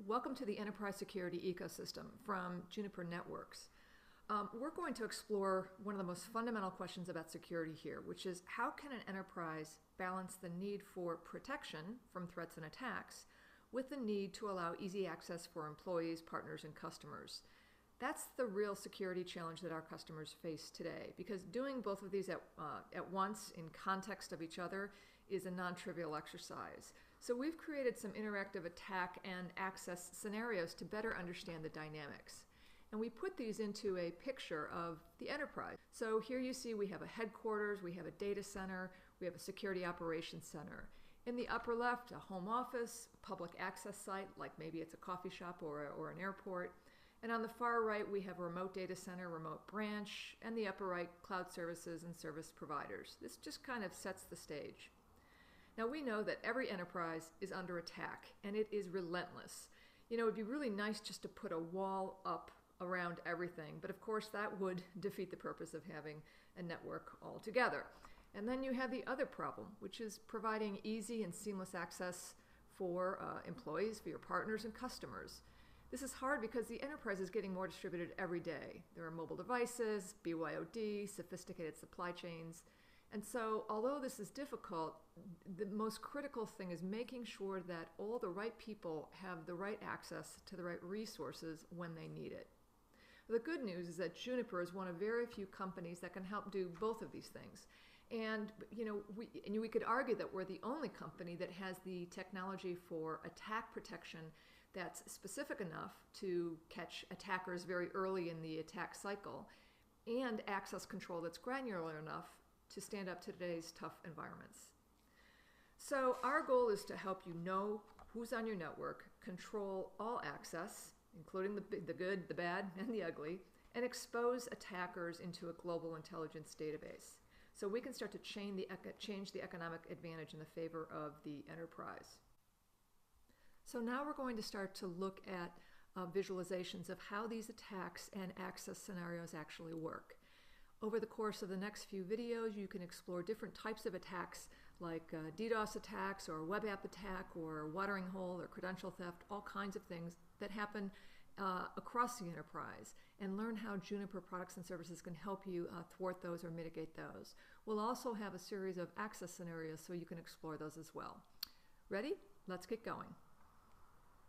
Welcome to the enterprise security ecosystem from Juniper Networks. We're going to explore one of the most fundamental questions about security here, which is how can an enterprise balance the need for protection from threats and attacks with the need to allow easy access for employees, partners, and customers? That's the real security challenge that our customers face today, because doing both of these at once in context of each other is a non-trivial exercise. So we've created some interactive attack and access scenarios to better understand the dynamics. And we put these into a picture of the enterprise. So here you see we have a headquarters, we have a data center, we have a security operations center. In the upper left, a home office, a public access site, like maybe it's a coffee shop or an airport. And on the far right, we have a remote data center, remote branch, and the upper right, cloud services and service providers. This just kind of sets the stage. Now we know that every enterprise is under attack, and it is relentless. You know, it'd be really nice just to put a wall up around everything, but of course that would defeat the purpose of having a network altogether. And then you have the other problem, which is providing easy and seamless access for employees, for your partners and customers. This is hard because the enterprise is getting more distributed every day. There are mobile devices, BYOD, sophisticated supply chains. And so, although this is difficult, the most critical thing is making sure that all the right people have the right access to the right resources when they need it. The good news is that Juniper is one of very few companies that can help do both of these things. And we could argue that we're the only company that has the technology for attack protection that's specific enough to catch attackers very early in the attack cycle, and access control that's granular enough to stand up to today's tough environments. So our goal is to help you know who's on your network, control all access, including the good, the bad, and the ugly, and expose attackers into a global intelligence database. So we can start to change the economic advantage in the favor of the enterprise. So now we're going to start to look at visualizations of how these attacks and access scenarios actually work. Over the course of the next few videos, you can explore different types of attacks like DDoS attacks or web app attack or watering hole or credential theft, all kinds of things that happen across the enterprise, and learn how Juniper products and services can help you thwart those or mitigate those. We'll also have a series of access scenarios so you can explore those as well. Ready? Let's get going.